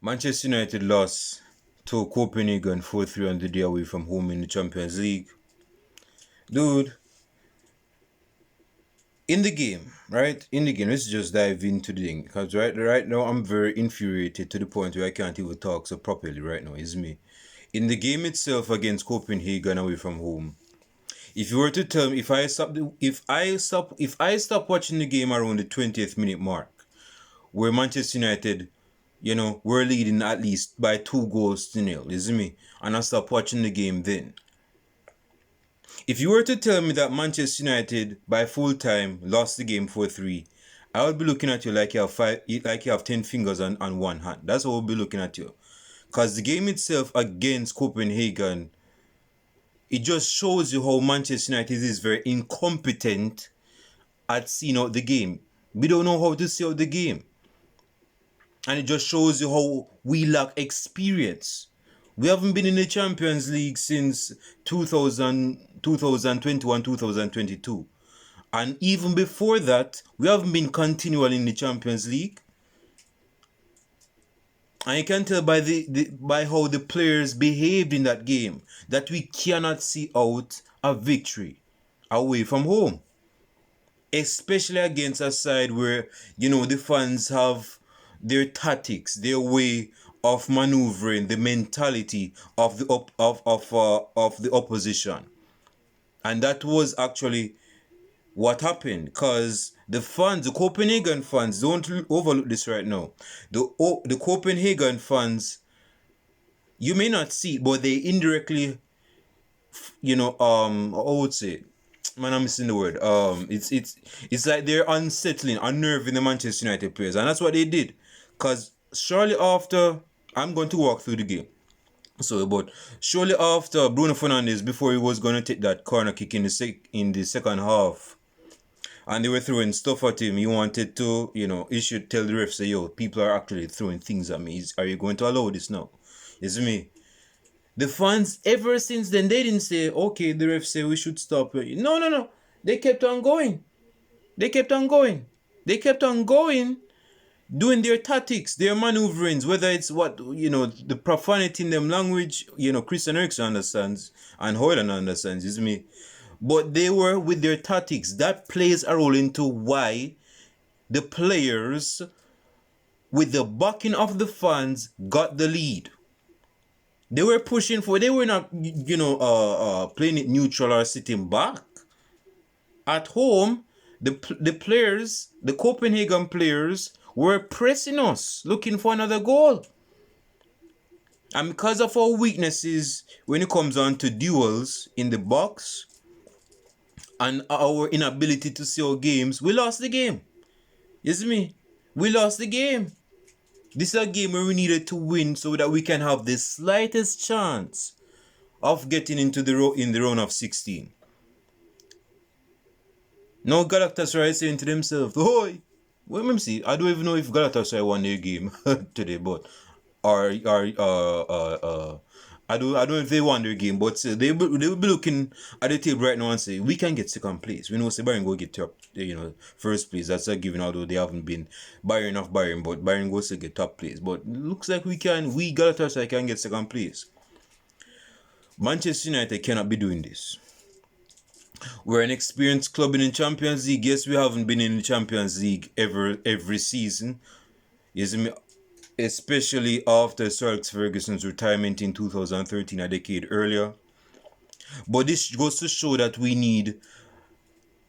Manchester United lost to Copenhagen 4-3 on the day away from home in the Champions League. Dude, in the game, right? In the game, let's just dive into the thing. Because right now, I'm very infuriated to the point where I can't even talk so properly right now. It's me. In the game itself against Copenhagen away from home, if you were to tell me if I stop watching the game around the 20th minute mark, where Manchester United, we're leading at least by 2 goals to 0, isn't me? And I stop watching the game then. If you were to tell me that Manchester United by full time lost the game 4-3, I would be looking at you like you have 10 fingers on one hand. That's what I would be looking at you. Because the game itself against Copenhagen, it just shows you how Manchester United is very incompetent at seeing out the game. We don't know how to see out the game. And it just shows you how we lack experience. We haven't been in the Champions League since 2021, 2022. And even before that, we haven't been continual in the Champions League. And you can tell by by how the players behaved in that game that we cannot see out a victory away from home. Especially against a side where, the fans have their tactics, their way of maneuvering, the mentality of the of the opposition. And that was actually what happened, because the Copenhagen fans, don't overlook this right now. The Copenhagen fans, you may not see, but they indirectly, I would say, man, I'm missing the word. It's like they're unsettling, unnerving the Manchester United players, and that's what they did. Because shortly after, I'm going to walk through the game. So, but shortly after Bruno Fernandes, before he was going to take that corner kick in the second half, and they were throwing stuff at him, he wanted to, he should tell the ref, say, yo, people are actually throwing things at me. Are you going to allow this now? It's me. The fans, ever since then, they didn't say, okay, the ref say we should stop. No. They kept on going. They kept on going. They kept on going, doing their tactics, their maneuverings, whether it's the profanity in them language, Christian Eriksen understands and Hoyland understands, is me. But they were with their tactics. That plays a role into why the players, with the backing of the fans, got the lead. They were pushing for. They were not, playing it neutral or sitting back. At home, the players, the Copenhagen players, were pressing us, looking for another goal. And because of our weaknesses when it comes on to duels in the box and our inability to see our games, we lost the game. You see me? We lost the game. This is a game where we needed to win so that we can have the slightest chance of getting into in the round of 16. Now Galatasaray is saying to themselves, "Oi, well, let me see. I don't even know if Galatasaray won their game today, but I don't know if they won their game, but they will be looking at the table right now and say, we can get second place. We know Bayern go get top, first place. That's a given, although they haven't been Bayern, but Bayern goes to get top place. But looks like we Galatasaray can get second place. Manchester United cannot be doing this. We're an experienced club in the Champions League. Yes, we haven't been in the Champions League every season. Especially after Sir Alex Ferguson's retirement in 2013, a decade earlier. But this goes to show that we need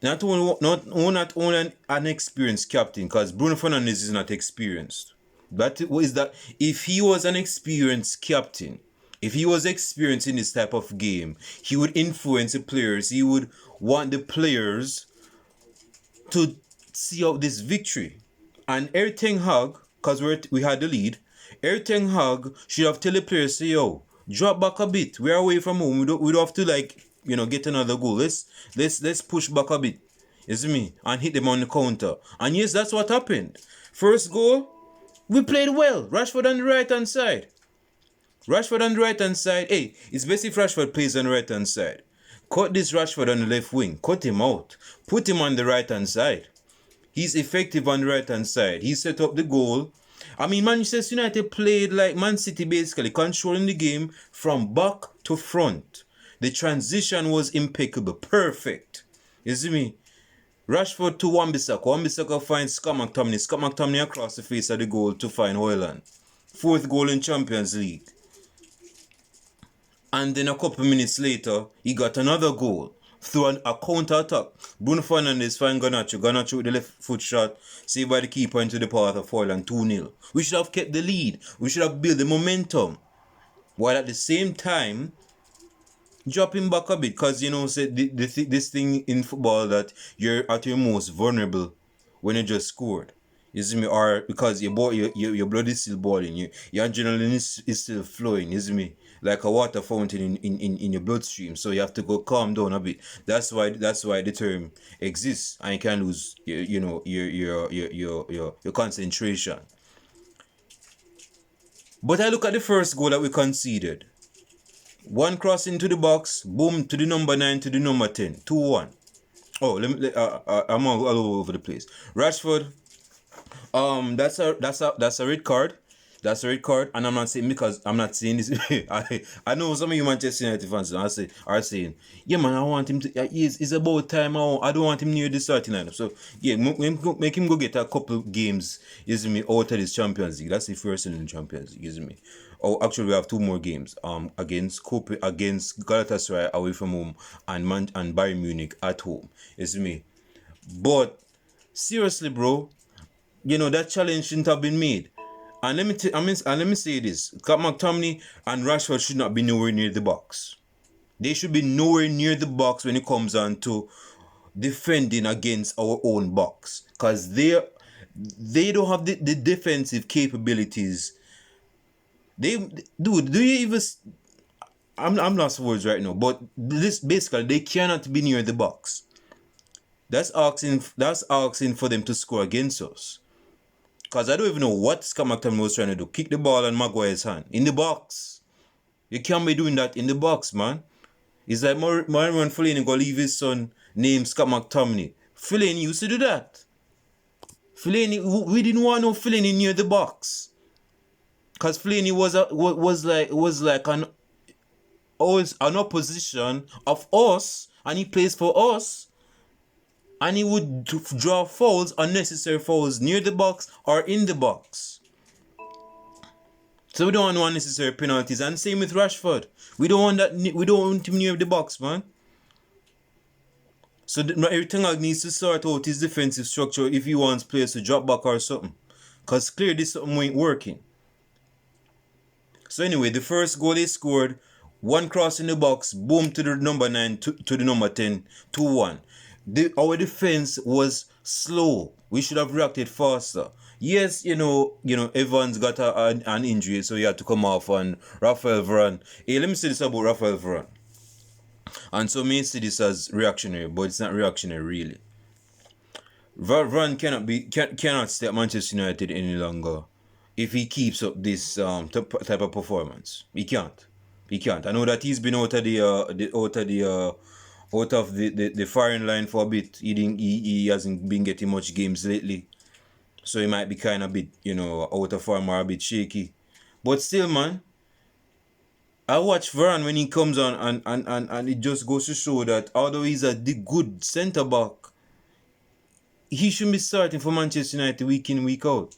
not only an experienced captain, because Bruno Fernandes is not experienced. That is that if he was an experienced captain, if he was experienced in this type of game, he would influence the players. He would want the players to see out this victory. And Erik ten Hag, because we had the lead, Erik ten Hag should have told the players, say, yo, drop back a bit. We're away from home. We don't have to get another goal. Let's push back a bit. You see me? And hit them on the counter. And yes, that's what happened. First goal, we played well. Rashford on the right hand side. Hey, it's best if Rashford plays on the right hand side. Cut this Rashford on the left wing. Cut him out. Put him on the right hand side. He's effective on the right hand side. He set up the goal I mean, Manchester United played like Man City, basically controlling the game from back to front. The transition was impeccable, perfect. You see me? Rashford to Wan-Bissaka. Wan-Bissaka finds Scott McTominay. Scott McTominay across the face of the goal to find Haaland. Fourth goal in Champions League. And then a couple minutes later, he got another goal through a counter-attack. Bruno Fernandes find Garnacho. Garnacho with the left foot shot, saved by the keeper into the path of Haaland, 2-0. We should have kept the lead. We should have built the momentum. While at the same time, dropping back a bit, because say this thing in football that you're at your most vulnerable when you just scored. You see me? Or because your blood is still boiling, your adrenaline is still flowing, you see me? Like a water fountain in your bloodstream. So you have to go calm down a bit. That's why the term exists, and you can lose your concentration. But I look at the first goal that we conceded. One cross into the box, boom, to the number 9, to the number 10, 2-1. Oh, I'm all over the place. Rashford, that's a red card. That's a red card, and I'm not saying, because I'm not saying this. I know some of you Manchester United fans are saying, yeah man, I want him to. It's about time. I don't want him near the starting lineup. So yeah, make him go get a couple games. You see me, out of this Champions League. That's the first in the Champions League. You see me. Oh, actually, we have 2 more games. Against Galatasaray away from home, and Bayern Munich at home. You see me. But seriously, bro, that challenge shouldn't have been made. And let me say this: McTominay and Rashford should not be nowhere near the box. They should be nowhere near the box when it comes on to defending against our own box, because they don't have the defensive capabilities. Do you even? I'm lost for words right now. But this basically, they cannot be near the box. That's asking for them to score against us. Because I don't even know what Scott McTominay was trying to do. Kick the ball in Maguire's hand. In the box. You can't be doing that in the box, man. It's like Marouane Fellaini go leave his son named Scott McTominay. Fellaini used to do that. Fellaini, we didn't want no Fellaini near the box. Because Fellaini was like an opposition of us, and he plays for us. And he would draw fouls, unnecessary fouls, near the box or in the box. So we don't want no unnecessary penalties. And same with Rashford. We don't want that. We don't want him near the box, man. So everything needs to sort out his defensive structure if he wants players to drop back or something. Because clearly something ain't working. So anyway, the first goal he scored, one cross in the box, boom, to the number 9, to the number 10, 2-1. Our defense was slow. We should have reacted faster. Yes, Evans got an injury, so he had to come off on Raphael Varane. Hey, let me say this about Raphael Varane. And so may see this as reactionary, but it's not reactionary really. Varane cannot stay at Manchester United any longer if he keeps up this type of performance. He can't. I know that he's been out of the firing line for a bit. He hasn't been getting much games lately, so he might be kind of a bit, out of form or a bit shaky. But still, man, I watch Varane when he comes on, and it just goes to show that although he's a good centre back, he shouldn't be starting for Manchester United week in, week out.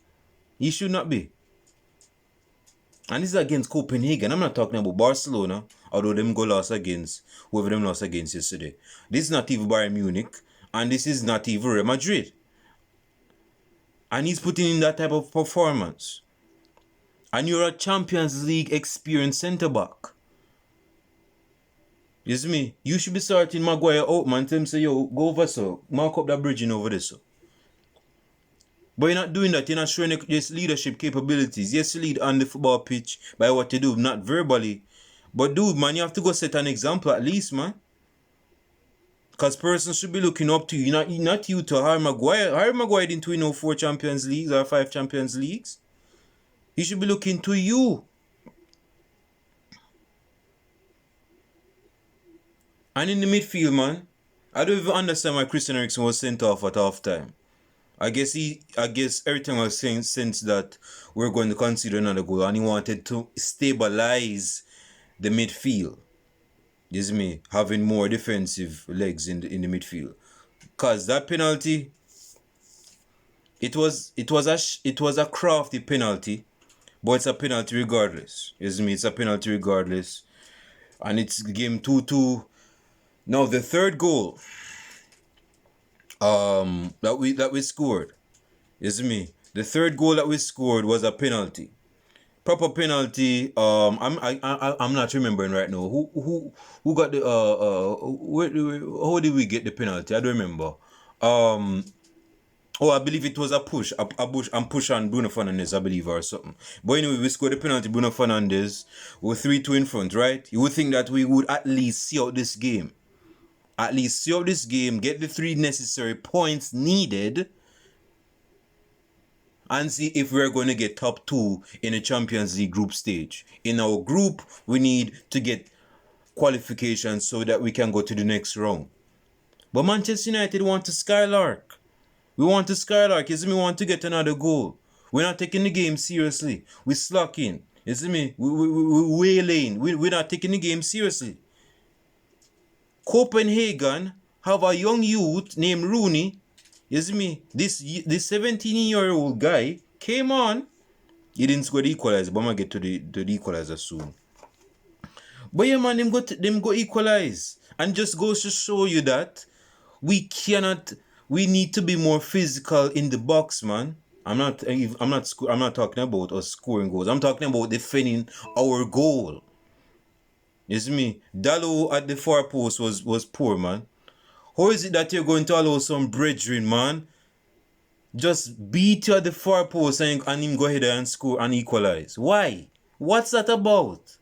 He should not be. And this is against Copenhagen. I'm not talking about Barcelona, although them go lost against whoever them lost against yesterday. This is not even Bayern Munich, and this is not even Real Madrid. And he's putting in that type of performance. And you're a Champions League experienced centre back. You see me? You should be starting Maguire out, man. Tell him say, yo, go over so. Mark up that bridging over there, so. But you're not doing that. You're not showing your leadership capabilities. Yes, you lead on the football pitch by what you do, not verbally. But dude, man, you have to go set an example at least, man. Because persons should be looking up to you, not you to Harry Maguire. Harry Maguire didn't win 4 Champions Leagues or 5 Champions Leagues. He should be looking to you. And in the midfield, man, I don't even understand why Christian Eriksen was sent off at half time. I guess everything was saying since that we're going to consider another goal, and he wanted to stabilize the midfield. You see me having more defensive legs in the midfield, cause that penalty, it was a crafty penalty, but it's a penalty regardless. You see me, it's a penalty regardless, and it's game 2-2. Now the third goal, that we scored. You see me, the third goal that we scored was a penalty. Proper penalty. I'm not remembering right now. Who got the how did we get the penalty? I don't remember. I believe it was a push, and push on Bruno Fernandes, I believe, or something. But anyway, we scored the penalty. Bruno Fernandes, we're 3-2 in front, right? You would think that we would at least see out this game. At least see out this game, get the 3 necessary points needed, and see if we're going to get top 2 in the Champions League group stage. In our group, we need to get qualification so that we can go to the next round. But Manchester United want to skylark. We want to skylark. You see me, want to get another goal. We're not taking the game seriously. We're slacking. You see me, we're wailing. We're not taking the game seriously. Copenhagen have a young youth named Rooney. You see me, this 17-year-old guy came on. He didn't score the equalizer, but I'm going to get to the equalizer soon. But yeah, man, them go equalize. And just goes to show you that we need to be more physical in the box, man. I'm not talking about us scoring goals. I'm talking about defending our goal. You see me? Dallo at the far post was poor, man. How is it that you're going to allow some brethren, man, just beat you at the far post and him go ahead and score and equalize? Why? What's that about?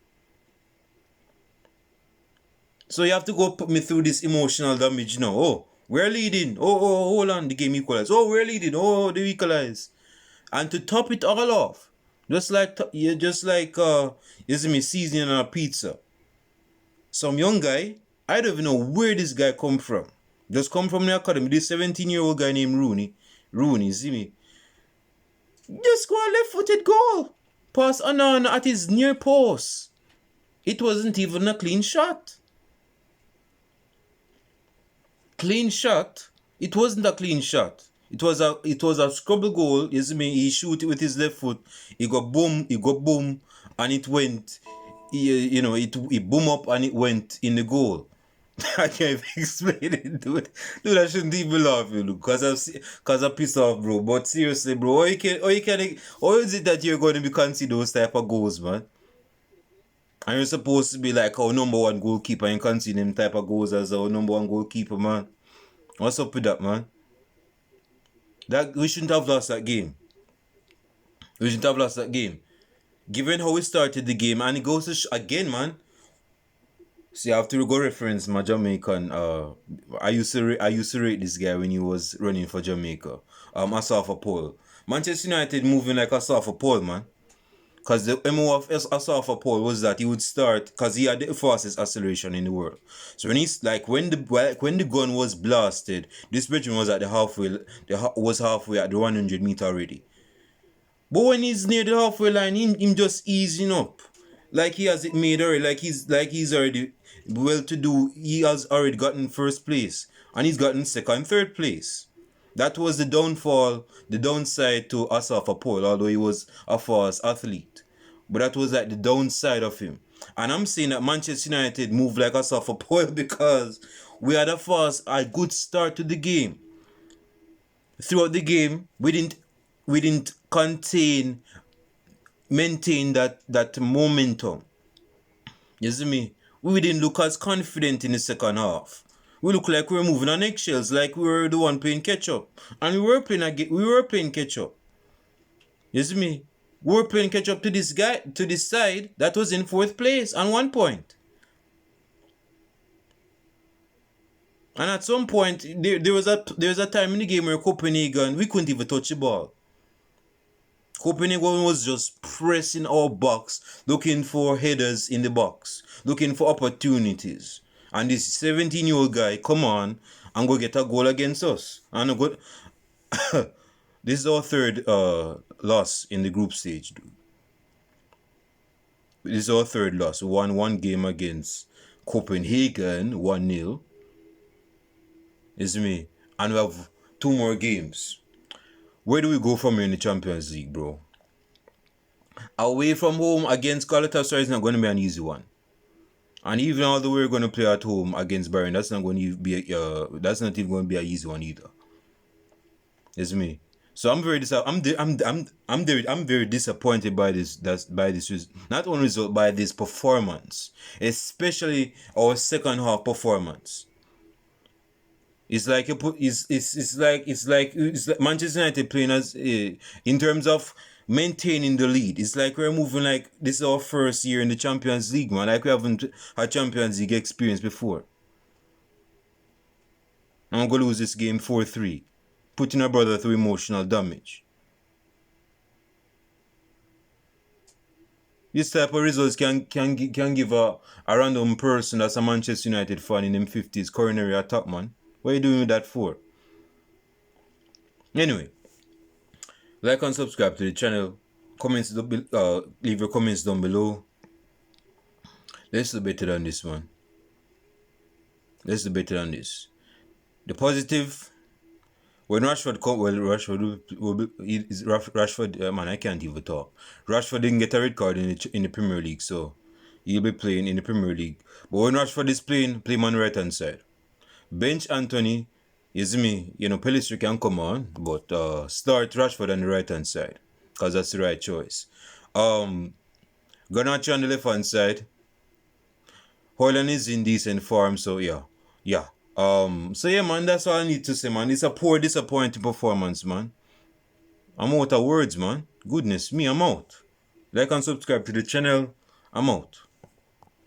So you have to go put me through this emotional damage now. Oh, we're leading. Oh, hold on, the game equalized. Oh, we're leading. Oh, they equalize. And to top it all off, just like you see me, seasoning on a pizza. Some young guy, I don't even know where this guy come from. Just come from the academy. This 17-year-old guy named Rooney, see me? Just go a left-footed goal. Pass Anana at his near post. It wasn't even a clean shot. Clean shot? It wasn't a clean shot. It was a scrubble goal. You see me? He shoot it with his left foot. He got boom, and it went. It boom up and it went in the goal. I can't even explain it, dude. Dude, I shouldn't even laugh, you know, cause I'm pissed off, bro. But seriously, bro, how is it that you're going to be conceding those type of goals, man? And you're supposed to be like our number 1 goalkeeper and conceding them type of goals as our number 1 goalkeeper, man. What's up with that, man? That we shouldn't have lost that game. Given how we started the game, and it goes to again, man. See, I have to go reference my Jamaican. I used to rate this guy when he was running for Jamaica. Asafa Paul. Manchester United moving like Asafa Paul, man. Because the MO of Asafa Paul was that he would start, because he had the fastest acceleration in the world. So when when the gun was blasted, this Belgian was at halfway at the 100-meter already. But when he's near the halfway line, him just easing up. Like he has it made already. Like he's already well to do. He has already gotten first place. And he's gotten second, third place. That was the downside to Asafa Paul, although he was a fast athlete. But that was like the downside of him. And I'm saying that Manchester United moved like Asafa Paul because we had a good start to the game. Throughout the game, we didn't maintain that momentum. You see me? We didn't look as confident in the second half. We look like we were moving on eggshells, like we were the one playing catch-up. And we were playing catch-up. You see me? We were playing catch-up to this side that was in 4th place on 1 point. And at some point, there was a time in the game where Copenhagen, we couldn't even touch the ball. Copenhagen was just pressing our box, looking for headers in the box, looking for opportunities. And this 17-year-old guy come on and go get a goal against us. And This is our third loss in the group stage, dude. This is our third loss. We won one game against Copenhagen, 1-0. Is me. And we have 2 more games. Where do we go from here in the Champions League, bro? Away from home against Galatasaray is not going to be an easy one. And even although we're going to play at home against Bayern, that's not going to be that's not even going to be an easy one either. It's me. So I'm very disappointed by this. Not only result, by this performance, especially our second half performance. It's like it's like Manchester United playing as in terms of maintaining the lead. It's like we're moving like this is our first year in the Champions League, man. Like we haven't had Champions League experience before. I'm gonna lose this game 4-3, putting our brother through emotional damage. This type of results can give a random person that's a Manchester United fan in them 50s coronary attack, man. What are you doing that for? Anyway, like and subscribe to the channel. Leave your comments down below. Let's do better than this, man. Let's do better than this. The positive, when Rashford Rashford, man, I can't even talk. Rashford didn't get a red card in the Premier League, so he'll be playing in the Premier League. But when Rashford is playing, play him on the right hand side. Bench Anthony, is me, Pellistri can come on, but start Rashford on the right hand side, because that's the right choice. Garnacho on the left hand side. Haaland is in decent form, so yeah. So yeah, man, that's all I need to say, man. It's a poor, disappointing performance, man. I'm out of words, man. Goodness me, I'm out. Like and subscribe to the channel. I'm out.